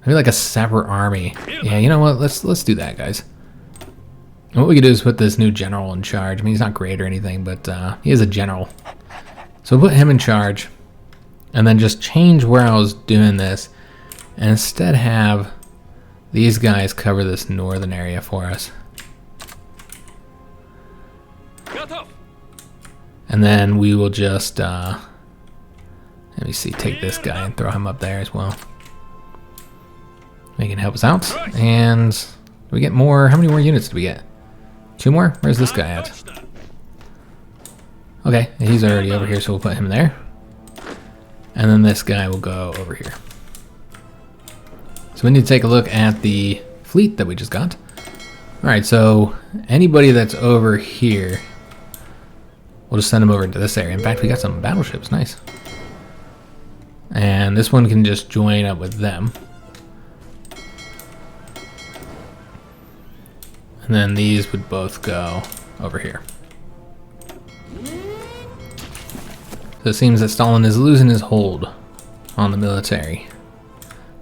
Maybe like a separate army. Yeah, you know what? Let's do that, guys. And what we could do is put this new general in charge. I mean, he's not great or anything, but he is a general. So we'll put him in charge. And then just change where I was doing this. And instead have these guys cover this northern area for us. And then we will just, let me see, take this guy and throw him up there as well. He can help us out. And we get more, how many more units do we get? 2 more? Where's this guy at? Okay, he's already over here, so we'll put him there. And then this guy will go over here. So we need to take a look at the fleet that we just got. Alright, so anybody that's over here, we'll just send them over into this area. In fact, we got some battleships, nice. And this one can just join up with them. And then these would both go over here. So it seems that Stalin is losing his hold on the military.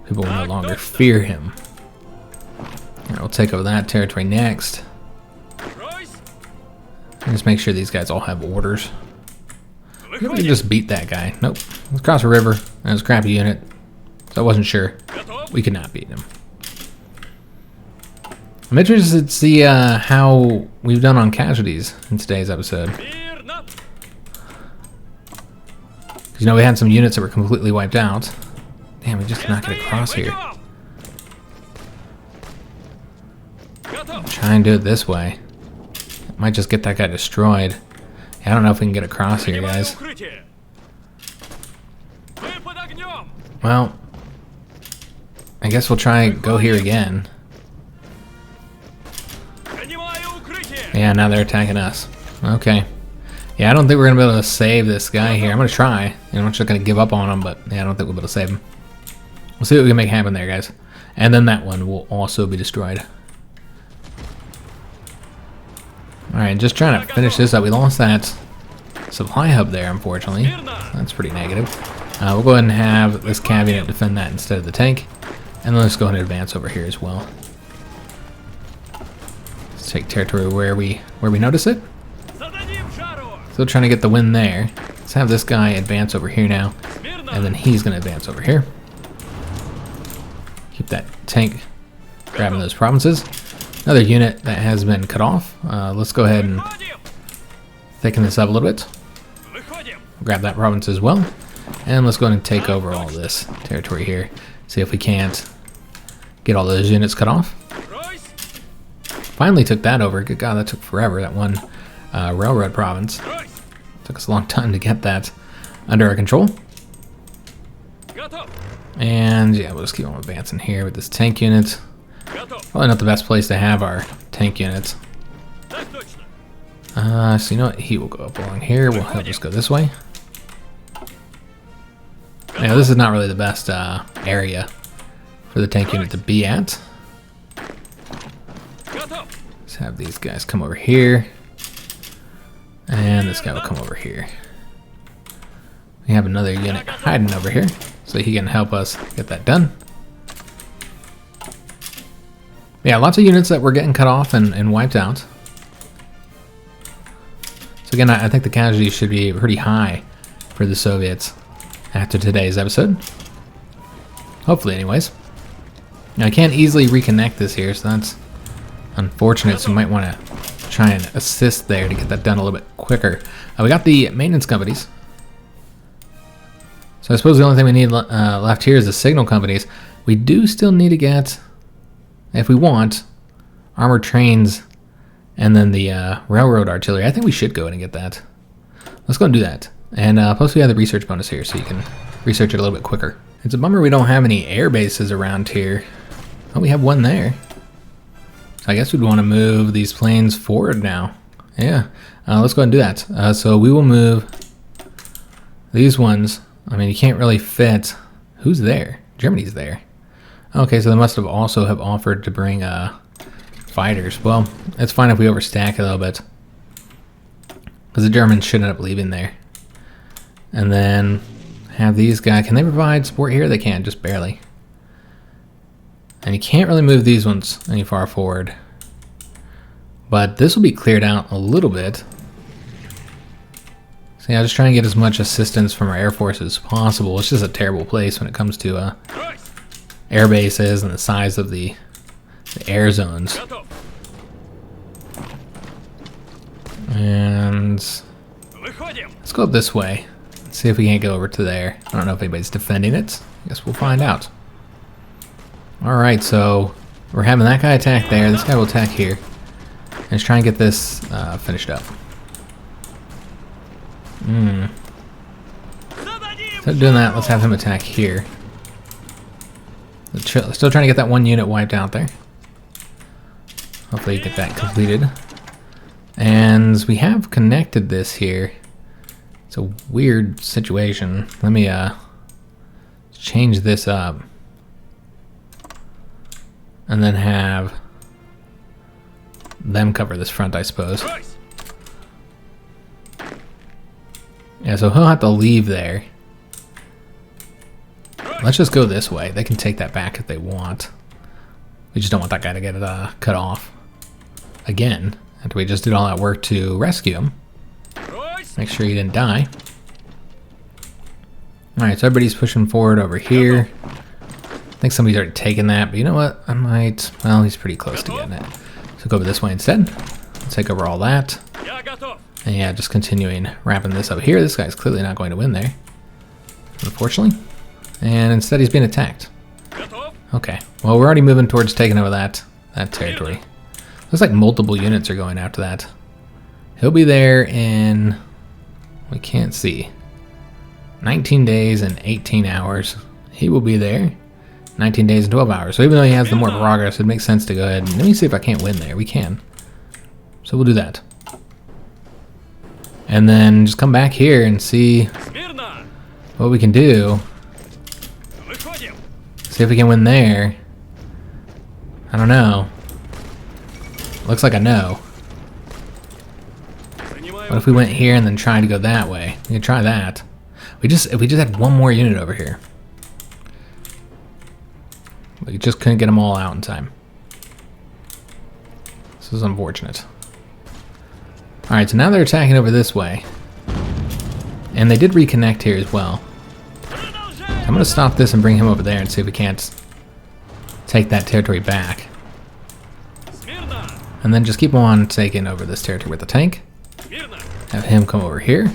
People will no longer fear him. Alright, we'll take over that territory next. And just make sure these guys all have orders. We can just beat that guy. Nope. Let's cross a river. That was a crappy unit. So I wasn't sure. We could not beat him. I'm interested to see how we've done on casualties in today's episode. Because, you know, we had some units that were completely wiped out. Damn, we just cannot get across here. Try and do it this way. Might just get that guy destroyed. Yeah, I don't know if we can get across here, guys. Well, I guess we'll try and go here again. Yeah, now they're attacking us. Okay. Yeah, I don't think we're going to be able to save this guy here. I'm going to try. I'm not just going to give up on him, but yeah, I don't think we'll be able to save him. We'll see what we can make happen there, guys. And then that one will also be destroyed. Alright, just trying to finish this up. We lost that supply hub there, unfortunately. That's pretty negative. We'll go ahead and have this cav unit defend that instead of the tank. And then let's go ahead and advance over here as well. Let's take territory where we notice it. Still trying to get the win there. Let's have this guy advance over here now. And then he's going to advance over here. Keep that tank grabbing those provinces. Another unit that has been cut off. Let's go ahead and thicken this up a little bit. Grab that province as well. And let's go ahead and take over all this territory here. See if we can't get all those units cut off. Finally took that over. Good God, that took forever. That one railroad province. Took us a long time to get that under our control. And yeah, we'll just keep on advancing here with this tank unit. Probably not the best place to have our tank units. So you know what? He will go up along here. He'll just go this way. Now this is not really the best area for the tank unit to be at. Let's have these guys come over here. And this guy will come over here. We have another unit hiding over here, so he can help us get that done. Yeah, lots of units that were getting cut off and wiped out. So again, I think the casualties should be pretty high for the Soviets after today's episode. Hopefully, anyways. Now, I can't easily reconnect this here, so that's unfortunate. So you might want to try and assist there to get that done a little bit quicker. We got the maintenance companies. So I suppose the only thing we need left here is the signal companies. We do still need to get, if we want, armored trains and then the railroad artillery. I think we should go ahead and get that. Let's go and do that. And plus we have the research bonus here, so you can research it a little bit quicker. It's a bummer we don't have any air bases around here. Oh, we have one there. So I guess we'd want to move these planes forward now. Yeah. Let's go ahead and do that. So we will move these ones. I mean, you can't really fit. Who's there? Germany's there. Okay, so they must have also have offered to bring fighters. Well, it's fine if we overstack a little bit, because the Germans should end up leaving there. And then have these guys. Can they provide support here? They can, just barely. And you can't really move these ones any far forward. But this will be cleared out a little bit. So yeah, just trying to get as much assistance from our air force as possible. It's just a terrible place when it comes to air bases and the size of the air zones. And let's go up this way. Let's see if we can't go over to there. I don't know if anybody's defending it. I guess we'll find out. Alright, so we're having that guy attack there. This guy will attack here. And let's try and get this finished up. Instead of doing that, let's have him attack here. Still trying to get that one unit wiped out there. Hopefully get that completed. And we have connected this here. It's a weird situation. Let me change this up. And then have them cover this front, I suppose. Yeah, so he'll have to leave there. Let's just go this way. They can take that back if they want. We just don't want that guy to get cut off again after we just did all that work to rescue him. Make sure he didn't die. Alright, so everybody's pushing forward over here. I think somebody's already taken that, but you know what? I might... Well, he's pretty close to getting it. So go over this way instead. Let's take over all that. And yeah, just continuing wrapping this up here. This guy's clearly not going to win there, unfortunately. And instead he's being attacked. Okay, well we're already moving towards taking over that territory. Looks like multiple units are going after that. He'll be there in... We can't see. 19 days and 18 hours. He will be there. 19 days and 12 hours. So even though he has the more progress, it makes sense to go ahead and let me see if I can't win there. We can. So we'll do that. And then just come back here and see what we can do. See if we can win there. I don't know. Looks like a no. What if we went here and then tried to go that way? We could try that. If we just had one more unit over here. We just couldn't get them all out in time. This is unfortunate. Alright, so now they're attacking over this way. And they did reconnect here as well. So I'm going to stop this and bring him over there and see if we can't take that territory back. And then just keep on taking over this territory with the tank. Have him come over here.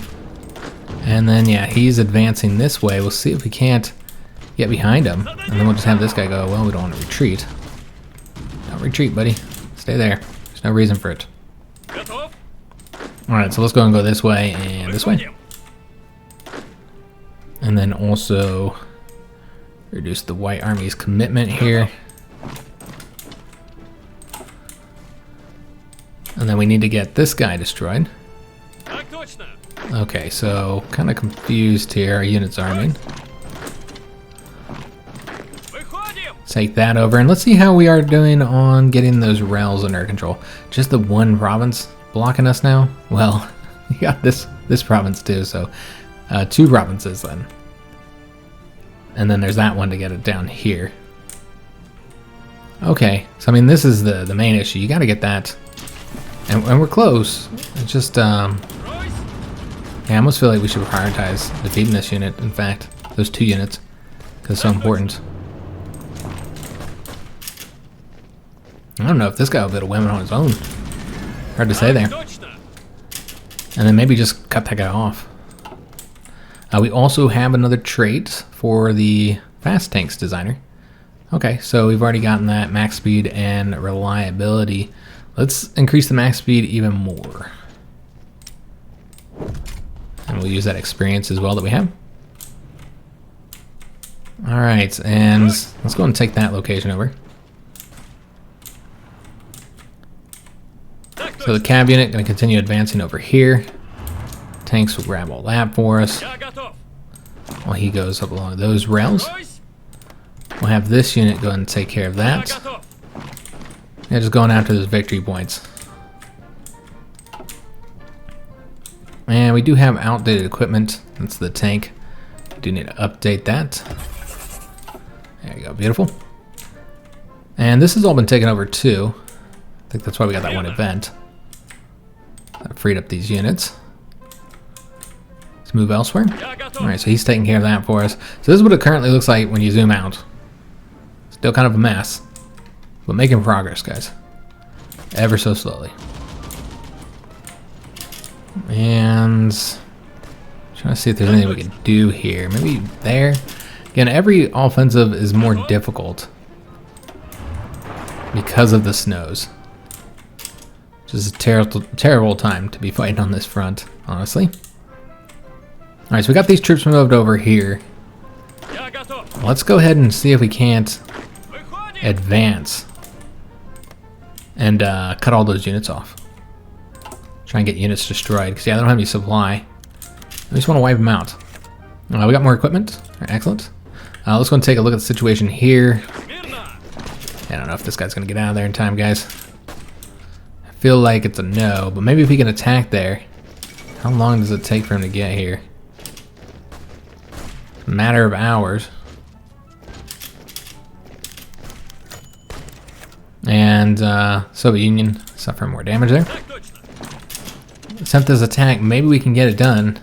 And then, yeah, he's advancing this way. We'll see if we can't get behind him. And then we'll just have this guy go, well, we don't want to retreat. Don't retreat, buddy. Stay there. There's no reason for it. Alright, so let's go and go this way and this way. And then also reduce the White Army's commitment here. And then we need to get this guy destroyed. Okay, so kind of confused here. Our units arming. Take that over, and let's see how we are doing on getting those rails under control. Just the one province blocking us now? Well, you got this province too, so 2 provinces then. And then there's that one to get it down here. Okay, so I mean this is the main issue. You got to get that, and we're close. It's just yeah, I almost feel like we should prioritize defeating this unit. In fact, those 2 units, because it's so important. I don't know if this guy will be able to win on his own. Hard to say there. And then maybe just cut that guy off. We also have another trait for the fast tanks designer. Okay, so we've already gotten that max speed and reliability. Let's increase the max speed even more. And we'll use that experience as well that we have. Alright, and let's go and take that location over. So the cab unit going to continue advancing over here. Tanks will grab all that for us while he goes up along those rails. We'll have this unit go and take care of that. Yeah, just going after those victory points. And we do have outdated equipment. That's the tank. We do need to update that. There you go, beautiful. And this has all been taken over too. I think that's why we got that one event. That freed up these units. Let's move elsewhere. Alright, so he's taking care of that for us. So this is what it currently looks like when you zoom out. Still kind of a mess, but making progress, guys. Ever so slowly. And trying to see if there's anything we can do here. Maybe there. Again, every offensive is more difficult because of the snows. Which is a terrible time to be fighting on this front, honestly. Alright, so we got these troops moved over here. Let's go ahead and see if we can't advance and cut all those units off. Try and get units destroyed, because yeah, they don't have any supply. I just want to wipe them out. We got more equipment. Right, excellent. Let's go and take a look at the situation here. I don't know if this guy's going to get out of there in time, guys. I feel like it's a no, but maybe if he can attack there. How long does it take for him to get here? A matter of hours. And Soviet Union suffering more damage there. Attempt this attack, maybe we can get it done.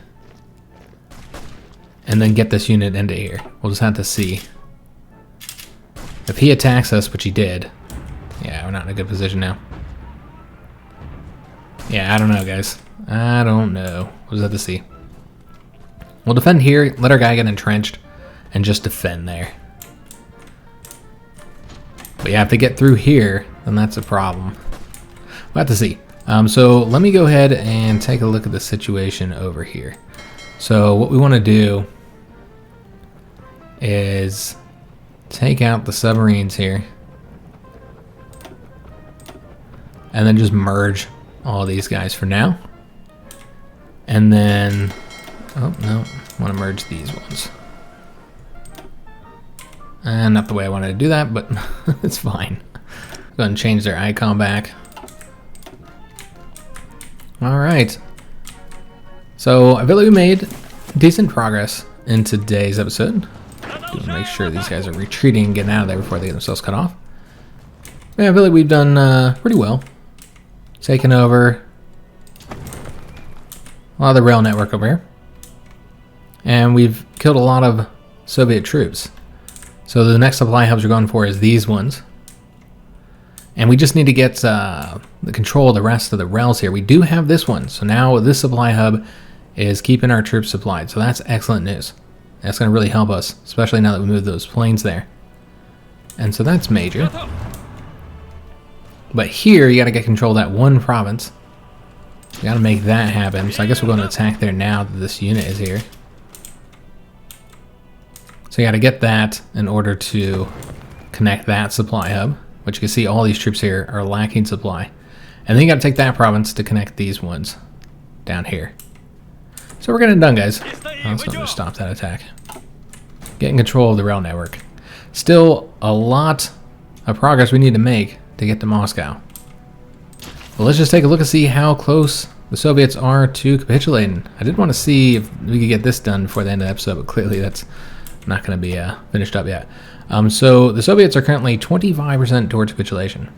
And then get this unit into here. We'll just have to see. If he attacks us, which he did, yeah, we're not in a good position now. Yeah, I don't know, guys. I don't know. We'll just have to see. We'll defend here, let our guy get entrenched, and just defend there. But yeah, if they get through here, then that's a problem. We'll have to see. So let me go ahead and take a look at the situation over here. So what we want to do is take out the submarines here. And then just merge all these guys for now. And then, oh no, I want to merge these ones. And not the way I wanted to do that, but it's fine. Go ahead and change their icon back. Alright. So I feel like we made decent progress in today's episode. Make sure these guys are retreating and getting out of there before they get themselves cut off. Yeah, I feel like we've done pretty well. Taken over a lot of the rail network over here. And we've killed a lot of Soviet troops. So the next supply hubs we're going for is these ones. And we just need to get the control of the rest of the rails here. We do have this one. So now this supply hub is keeping our troops supplied. So that's excellent news. That's going to really help us, especially now that we moved those planes there. And so that's major. But here, you got to get control of that one province. You got to make that happen. So I guess we're going to attack there now that this unit is here. So you got to get that in order to connect that supply hub. Which you can see all these troops here are lacking supply. And then you got to take that province to connect these ones down here. So we're getting it done, guys. Let's go just stop that attack. Getting control of the rail network. Still a lot of progress we need to make to get to Moscow. Well, let's just take a look and see how close the Soviets are to capitulating. I did want to see if we could get this done before the end of the episode, but clearly that's not going to be finished up yet. So the Soviets are currently 25% towards capitulation.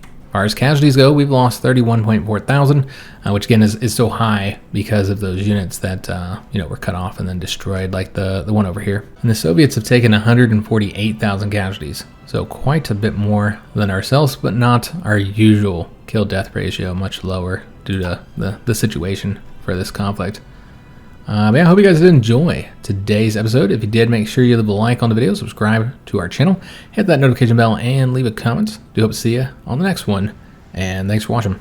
As far as casualties go, we've lost 31.4 thousand, which again is still high because of those units that were cut off and then destroyed, like the one over here. And the Soviets have taken 148,000 casualties, so quite a bit more than ourselves, but not our usual kill-death ratio, much lower due to the situation for this conflict. But yeah, I hope you guys did enjoy today's episode. If you did, make sure you leave a like on the video, subscribe to our channel, hit that notification bell, and leave a comment. Do hope to see you on the next one, and thanks for watching.